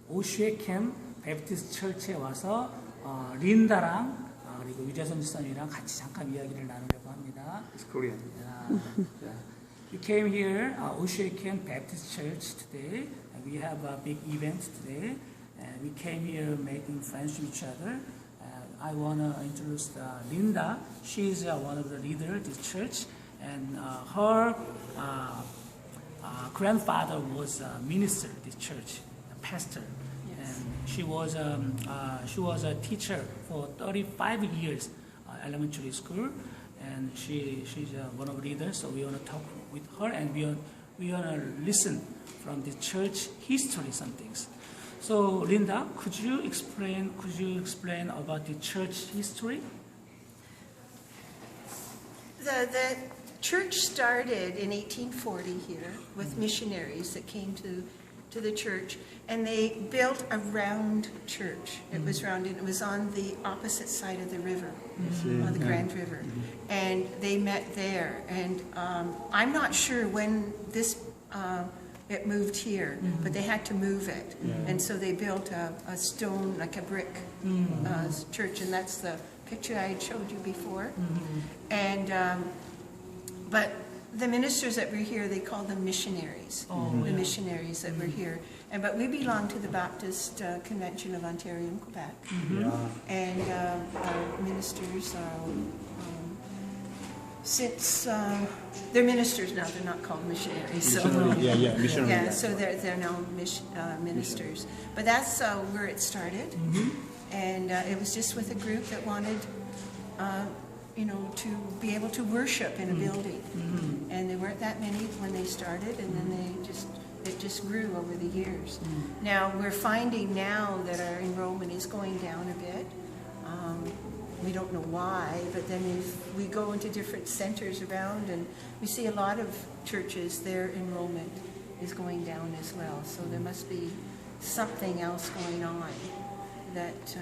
오슈에캠 베프티스트 철치에 와서 린다랑 그리고 유재선 집사님이랑 같이 잠깐 이야기를 나누려고 합니다. It's Korean. We came here, Oshuekem Baptist Church today. We have a big event today. We came here making friends with each other. I want to introduce Linda. She is one of the leaders of this church, and her grandfather was a minister of this church, a pastor. Yes. And she was a teacher for 35 years, elementary school. And she's one of the leaders, so we want to talk with her, and we want to listen from the church history some things. So Linda, could you explain about the church history? The church started in 1840 here with missionaries that came to the church, and they built a round church. It was round, and it was on the opposite side of the river, on the Grand River. And they met there. And I'm not sure when it moved here, but they had to move it. And so they built a stone, like a brick church, and that's the picture I had showed you before. And but the ministers that were here, they called them missionaries. The missionaries that were here. But we belong to the Baptist Convention of Ontario and Quebec. And our ministers since they're ministers now, they're not called missionaries. So Missionary. yeah, so they're now ministers. But that's where it started, and it was just with a group that wanted, to be able to worship in a building, and there weren't that many when they started, and then it just grew over the years. Now we're finding now that our enrollment is going down a bit. We don't know why, but then if we go into different centers around, and we see a lot of churches, their enrollment is going down as well. So there must be something else going on that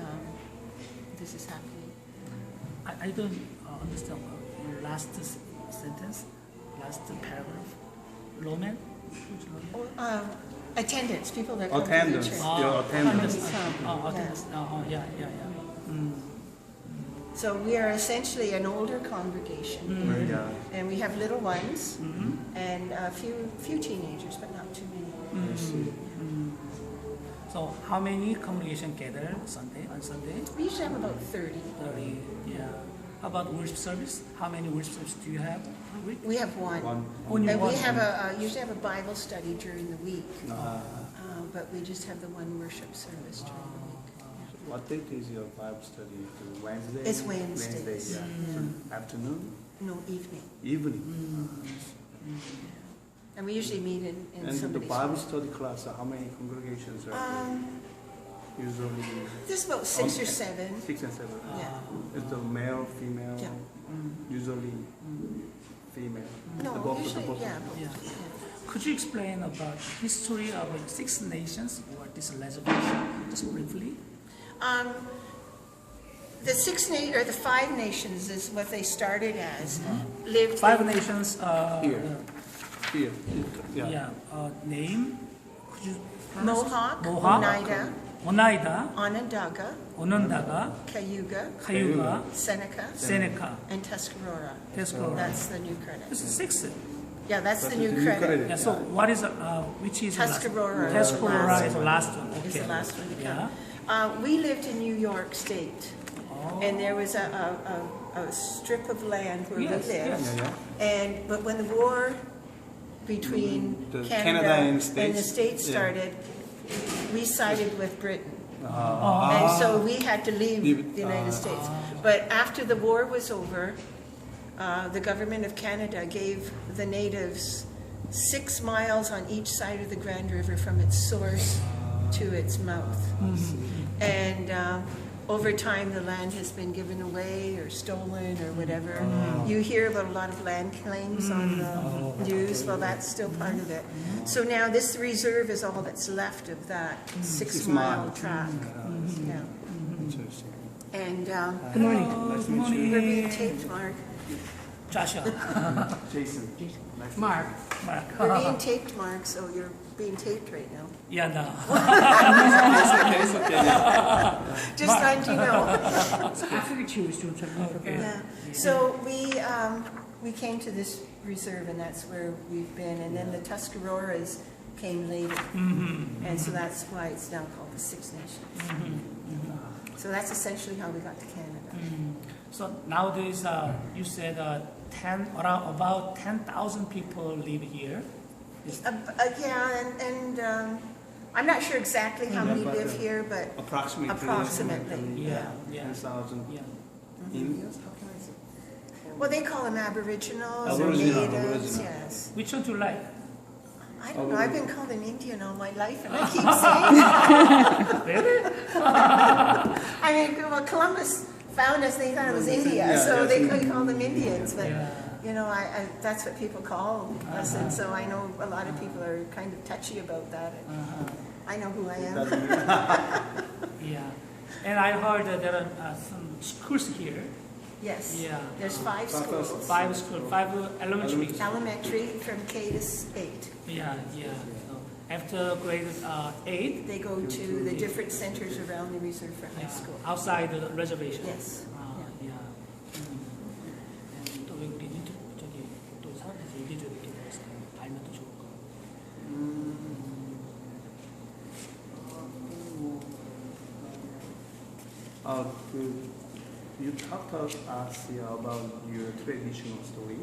this is happening. I don't understand your last sentence, last paragraph. Roman? Attendance, people that come Attendance. to the church. Your attendance. Attendance. Yeah. So we are essentially an older congregation, Yeah. and we have little ones, and a few teenagers, but not too many. So how many congregation gather on Sunday? We usually have about 30. 30. Yeah. How about worship service? How many worship services do you have a week? We have one. Only And one. we have usually have a Bible study during the week, but we just have the one worship service during the week. What date is your Bible study? Wednesday? It's Wednesdays. Wednesday, yeah. So afternoon? No, evening. Evening. And we usually meet in And the somebody's Bible home. study class, how many congregations are there? Usually There's about 6 or 7. 6 and 7. Yeah. Is the male, female? Yeah. Usually female. No, both usually, both. yeah. Both. Yeah. Yeah. Could you explain about the history of Six Nations or this reservation, just briefly? The the 5 nations is what they started as. Lived Five in- nations. Here. Yeah. Name. Could you pronounce? Mohawk, Mohawk, Oneida, Onondaga, Onondaga, Cayuga, Cayuga, Seneca, Seneca, and Tuscarora. Tuscarora. That's the new credit. This is 6. Yeah, that's the That's new the new credit. credit. Yeah. So what is which is Tuscarora. The last? Tuscarora is the last one. Okay. Is the last one to Yeah. come. We lived in New York State, and there was a strip of land where Yes, we lived. yes. But when the war between The Canada Canada and the States, States yeah. started, we sided with Britain. Oh. And so we had to leave Leave- the United States. But after the war was over, the government of Canada gave the natives 6 miles on each side of the Grand River from its source to its mouth. And over time, the land has been given away or stolen or whatever. You hear about a lot of land claims on the news. Well, that's still part of it. So now this reserve is all that's left of that 6-mile miles. track. Yeah. Interesting. And Good morning. Good we're being morning. taped, Mark. Joshua. Jason. Nice to Mark. Mark. We're being taped, Mark, so you're being taped right now. Yeah, no. It's okay, yeah. Just letting you know. I figured she was doing something for Okay. Yeah. So we came to this reserve, and that's where we've been. And then the Tuscaroras came later, and so that's why it's now called the Six Nations. So that's essentially how we got to Canada. So nowadays, you said around about 10,000 people live here. Yeah, and I'm not sure exactly how many but, live here, but Approximately. Approximately, yeah. 10,000 Yeah. Indians, how can I say? well, they call them Aboriginals or Aboriginal, Natives. Aboriginal. Yes. Which one do you like? I don't know. I've been called an Indian all my life, and I keep saying that. Really? I mean, well, Columbus found us, they thought it was India, Yeah, so yes, they India. couldn't call them Indians, but, Yeah. you know, that's what people call us, and so I know a lot of people are kind of touchy about that, and I know who I am. Doesn't mean- Yeah. And I heard that there are some schools here. Yes. Yeah. There's 5 schools. 5 schools, 5 elementary. Elementary from K to 8. Yeah, yeah. So after grade 8, They go to the different centers around the reserve for high school. outside the reservation. Yes. 아, yeah. 또 우리 리드 저기 또 사람들이 얘기 좀 이렇게 했을까요? 알면 더 좋을 거. You talked to us about your traditional story.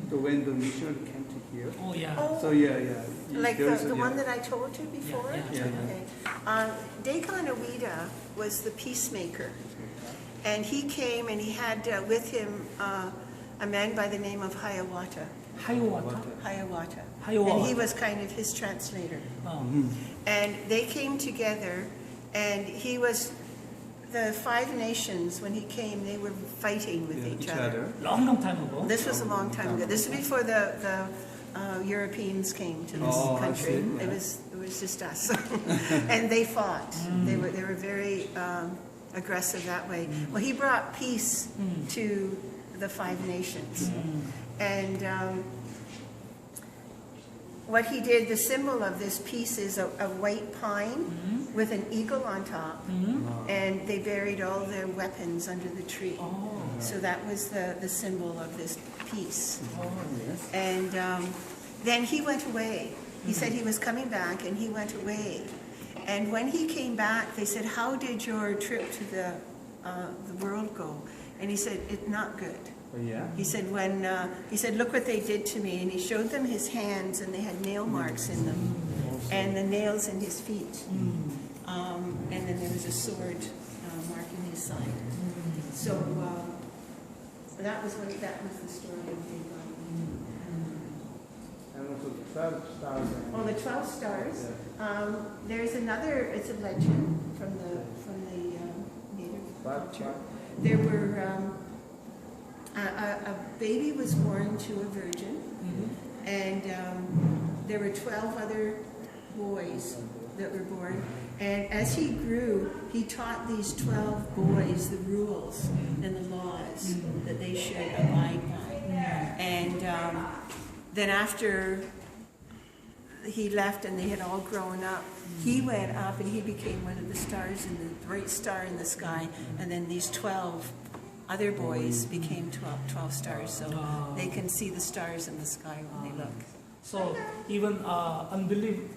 So when the missionary came to here. Oh yeah. Oh, So yeah. like There's the a- one that I told you before? Yeah, yeah. Okay. Dagon Awida was the peacemaker. And he came and he had with him a man by the name of Hiawatha. 하이오와타. Hiawatha. Hiawatha. And he was kind of his translator. 어. And they came together, and he was, the 5 nations, when he came, they were fighting with each other. long time ago. This was a long time ago. This was before the Europeans came to this Oh, I country. see. It was just us, and they fought. They were very aggressive that way. Well, he brought peace to the 5 nations, and what he did, the symbol of this piece is a white pine with an eagle on top, and they buried all their weapons under the tree. Oh. So that was the symbol of this piece. Oh, yes. And then he went away. He said he was coming back, and he went away. And when he came back, they said, "How did your trip to the world go?" And he said, "It's not good." Yeah. He said, "Look what they did to me," and he showed them his hands, and they had nail marks in them, and the nails in his feet, and then there was a sword marking his side. So that was the story of Dagon. And also 12 stars. Oh, the 12 stars. There's another. It's a legend from the native culture. There were. A baby was born to a virgin, and there were 12 other boys that were born. And as he grew, he taught these 12 boys the rules and the laws that they should abide by. And then after he left and they had all grown up, he went up and he became one of the stars in the bright star in the sky. And then these 12 other boys became 12 stars, so they can see the stars in the sky when they look. So even unbeliever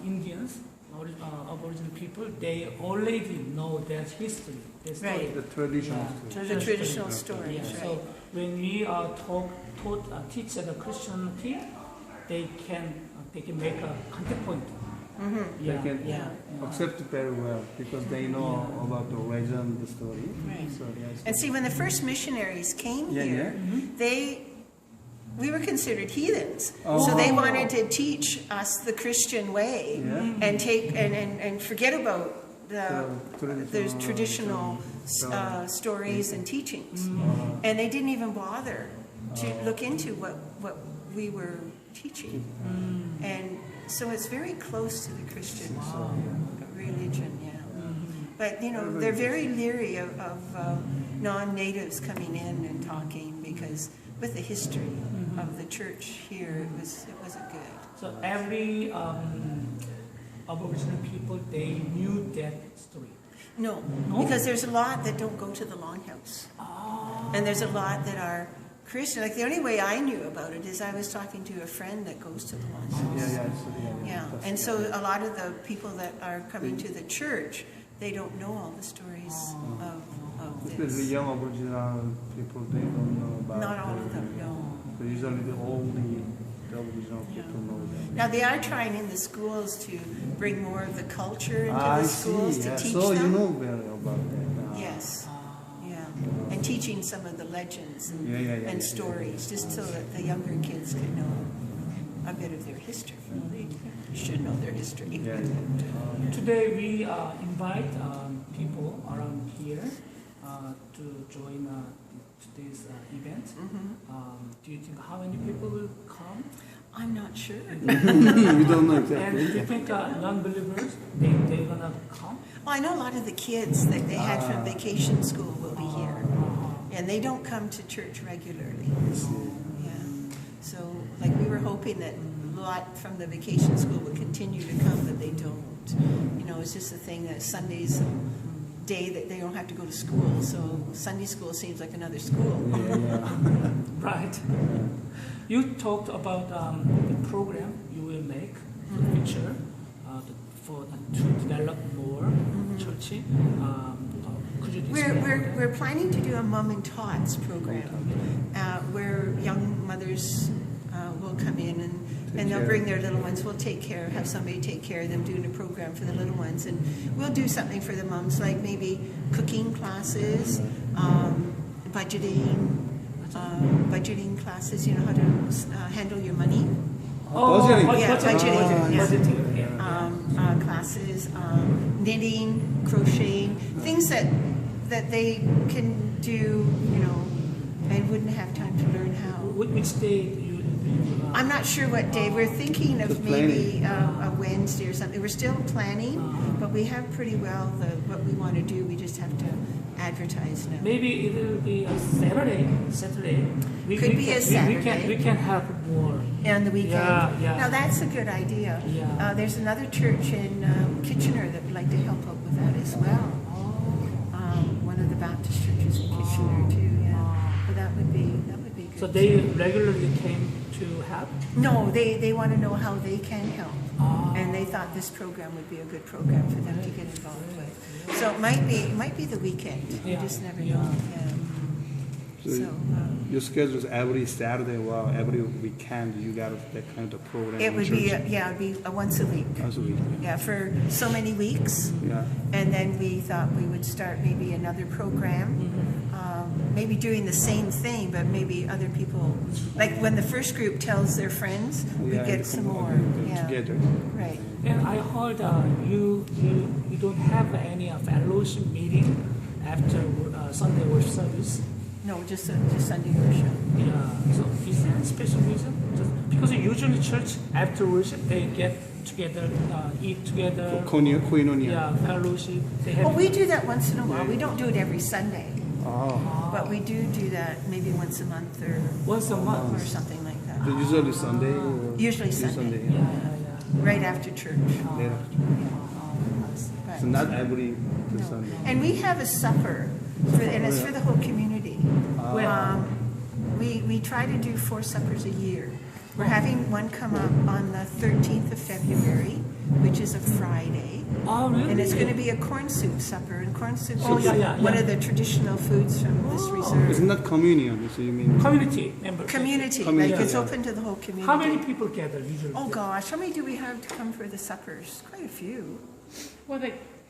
Indians, Aboriginal people, they already know their history, their story. Right. The traditional Yeah. story. The traditional story, Yeah. right. So when we teach the Christianity, they can make a counterpoint. They can yeah. accept it very well because they know about the legend, the story. Right. So, yes. And see, when the first missionaries came Yeah, here, we were considered heathens. Oh. So they wanted to teach us the Christian way Yeah. and take and forget about the traditional stories and teachings. And they didn't even bother to look into what we were teaching. And so it's very close to the Christian religion, yeah. But, you know, they're very leery of non-natives coming in and talking, because with the history of the church here, it wasn't good. So every Aboriginal people, they knew that story. No, No? because there's a lot that don't go to the Longhouse. And there's a lot that are Christian. Like the only way I knew about it is I was talking to a friend that goes to the Longhouse. Yeah, and so a lot of the people that are coming to the church, they don't know all the stories of Because the this. young Aboriginal people, they don't know about. Not all of them, no. So usually the Aboriginal people know that. Now they are trying in the schools to bring more of the culture into I the see. schools Yeah. to teach So them. you know very about that. Yes, yeah, and teaching some of the legends and, Yeah. and stories, just so that the younger kids can know a bit of their history. They should know their history. Yeah. Today we invite people around here to join today's event. Do you think how many people will come? I'm not sure. We don't know And do exactly. you think non-believers, they're gonna come? Well, I know a lot of the kids that they had from vacation school will be here, and they don't come to church regularly. Yeah. So, like, we were hoping that a lot from the vacation school would continue to come, but they don't. You know, it's just a thing that Sunday's a day that they don't have to go to school, so Sunday school seems like another school. Right. You talked about the program you will make in the future to develop more church. Could you describe We're planning to do a mom and tots program where young mothers will come in and they'll bring their little ones. We'll take care, have somebody take care of them, doing a program for the little ones, and we'll do something for the moms, like maybe cooking classes, budgeting classes. You know how to handle your money. Budgeting. Yeah, budgeting, yeah. Budgeting, yeah. Classes, knitting, crocheting, things that they can do, you know, and wouldn't have time to learn how. Which day do you I'm not sure what day. We're thinking of Just maybe a Wednesday or something. We're still planning, but we have pretty well what we want to do. We just have to advertise now. Maybe it will be a Saturday. Could be a Saturday. We can have more. On the weekend. Yeah. Now that's a good idea. Yeah. There's another church in Kitchener that would like to help out with that as well. One of the Baptist churches in Kitchener too. Yeah. But that would be good. So they regularly came to help. No, they want to know how they can help. And they thought this program would be a good program for them to get involved with. So it might be the weekend. You Yeah. just never Yeah. know. Yeah. So your schedule is every Saturday, well, every weekend you got that kind of program. It in would be church. it'd be a once a week. Once a week. Yeah, for so many weeks. Yeah. And then we thought we would start maybe another program, maybe doing the same thing, but maybe other people, like when the first group tells their friends, we Yeah, get some come more. on, Yeah, together. right. And I heard you don't have any fellowship meeting after Sunday worship service. No, just Sunday worship. Yeah. So is there a special reason? Just because usually church after worship they get together, eat together. Koinonia. Yeah, fellowship. They have. Well, we do that once in a while. We don't do it every Sunday, Oh. but we do that maybe once a month or Once a month. or something like that. So usually Sunday. Or Usually Sunday. Yeah, yeah. yeah. Right after church. Later. I see. Right. So not every No. Sunday. And we have a supper, and it's for the whole community. We try to do 4 suppers a year. We're having one come up on the 13th of February, which is a Friday. Oh, really? And it's going to be a corn soup supper. And corn soup Oh, is yeah. one of the traditional foods from this It's reserve. not communion, so you mean. Community member. Community, Community, like it's yeah. open to the whole community. How many people gather usually? Oh gosh, how many do we have to come for the suppers? Quite a few. Well,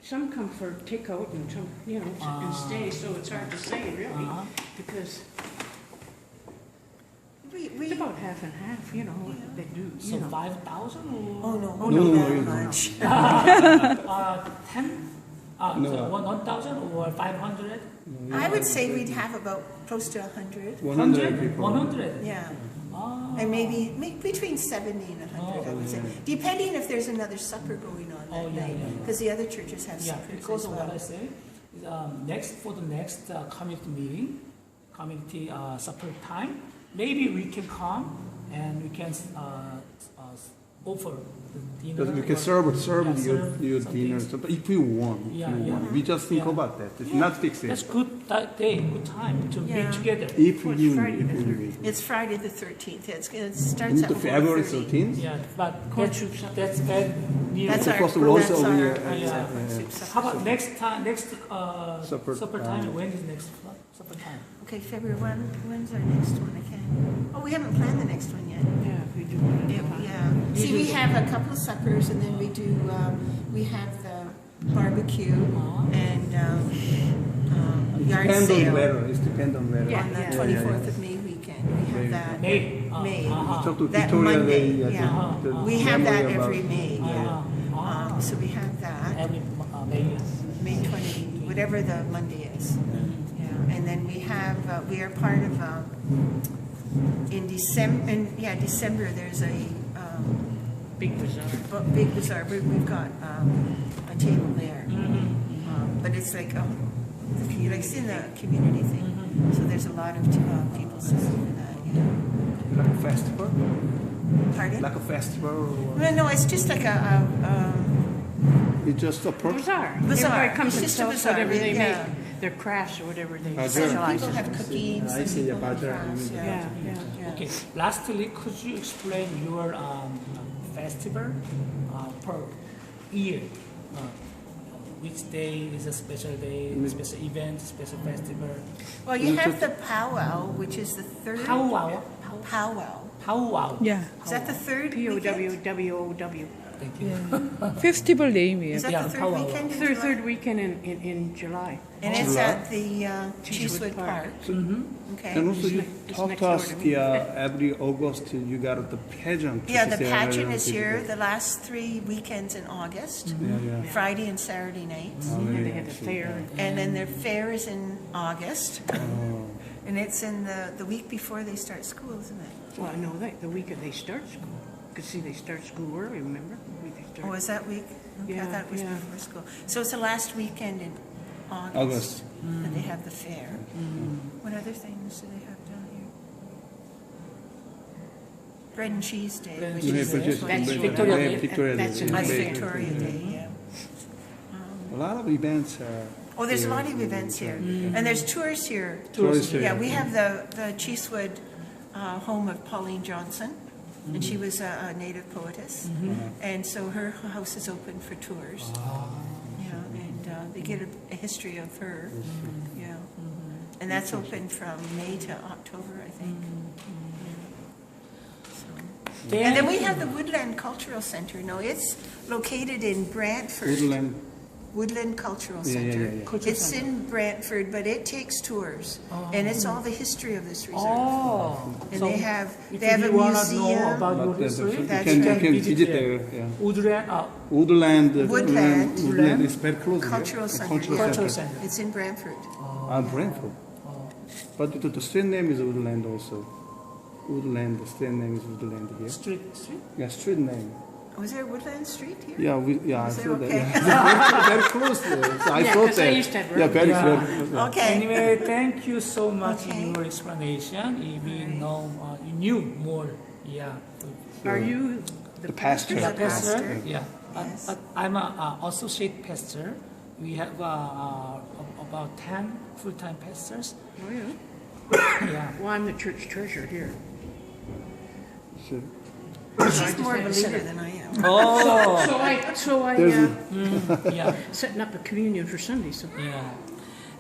some come for takeout and some, you know, and stay, so it's hard to say really, because We it's about half and half, you know, they do, So you know. 5,000 or oh no, No, not no, that no. much. 10? No. So 1,000 or 500? I would say we'd have about close to 100. 100 people. 100? Yeah. Oh. And maybe between 70 and 100, I would say. yeah. Depending if there's another supper going on Oh, that yeah, night. yeah. Because the other churches have Yeah, suppers because as of what well. I say, next for the next community meeting, community supper time. Maybe we can come and we can offer the dinner. Because we can or- serve yeah, your some dinner things. so if you want. Yeah, yeah. We just think Yeah. about that. It's Yeah, not fixed. That's good day, good time to Yeah. be together. If Well, it's you Friday the need. It's Friday the 13th. It starts at February 4:30. 13th? Yeah, but Court that's, soup supper. that's bad news. That's Of our, course, we also that's we, our, yeah. How about supper. next time, next Supper supper time. time? When is next supper time? Okay, February 1. When's our next one? I can't. Oh, we haven't planned the next one yet. Yeah, we do it. Yeah. See, we have a couple of suppers, and then we do. We have the barbecue and yard Depend on sale weather. It depends on weather. Yeah, on the yeah. 24th of May weekend. We have that. May. May. Talk to That Victoria Monday, Day, yeah. the We have that memory about- every May. Yeah. So we have that. Every May. May 20, whatever the Monday is. Yeah, and then we have, we are part of, in December, there's a Big bazaar. big bazaar. We've got a table there. But it's like, it's in the community thing. So there's a lot of people sitting for that, yeah. Like a festival? Pardon? Like a festival or what? No, it's just like It's just a Bazaar. Bazaar. Everybody comes It's and just a sells bazaar, whatever they yeah. make, their crafts or whatever they Bazaar. specialize people in. have cookies. I some see, yeah, people have bazaar. crafts, Yeah, yeah. Yeah. Okay. Lastly, could you explain your festival per year? Which day is a special day, special event, special festival? Well, you have the powwow, which is the third. Powwow. Powwow. Powwow. Yeah, Is that the third weekend? POWWOW. Thank you. festival name이에요. Is that Yeah, the third powwow. weekend? in July? Third weekend in July. And it's July? at the Cheesewood Park. Okay. And also you It's talk next to door us to me. every August you got the pageant. Yeah, the which is pageant is physical. here the last 3 weekends in August, Yeah, yeah. Friday and Saturday nights. Oh, And really? they had the fair. And then their fair is in August. Oh. And it's in the week before they start school, isn't it? Well, no, the week that they start school. Because see, they start school early, remember? The week they start. Oh, is that week? Okay, I Yeah, thought it was yeah. before school. So it's the last weekend in August. August. That they have the fair. What other things do they have down here? Bread and Cheese Day, Bread and which Yeah, is but just- Wednesday. That's Victoria Day. Victoria Day. That's in That's May. Victoria Day, yeah. A lot of events. Oh, there's a lot of events here. And there's tours here. Tourists here. Yeah, we have the Cheesewood home of Pauline Johnson, and she was a native poetess. And so her house is open for tours. Yeah, and they get a history of her. Yeah. And that's open from May to October, I think. And then we have the Woodland Cultural Center. No, it's located in Brantford. Woodland Cultural Yeah, yeah, Center. yeah, yeah. Cultural It's Center. in Brantford, but it takes tours, and it's all the history of this reserve. Oh. And So they have if a you wanna know museum. about your But history, you That's can, right. you can visit there. Yeah. Woodland, Woodland. Woodland. Woodland is very close. here. Cultural Center, Cultural yeah. Cultural Center. Center. It's in Brantford. Brentford. But the street name is Woodland also. Woodland. The street name is Woodland here. Street. Yeah, street name. Was there Woodland Street here? Yeah, I Is there? saw that. Okay. Yeah. Very close there. So I Yeah, thought 'cause I that. used to have Yeah, very Yeah. close. Yeah. Okay. Anyway, thank you so much Okay. in your explanation. We know you knew more. Yeah. Are you The pastor. The Pastor. pastor. Yeah. Yes. But I'm an associate pastor. We have about 10 full-time pastors. Oh, yeah. Yeah. Well, I'm the church treasurer here. So, She's more of a leader than I am. Oh. So I There's Yeah. setting up a communion for Sunday. So Yeah.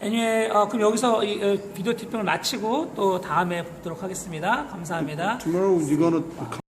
Anyway, 그럼 여기서 이 비디오 티핑을 마치고 또 다음에 뵙도록 하겠습니다. 감사합니다. tomorrow you're gonna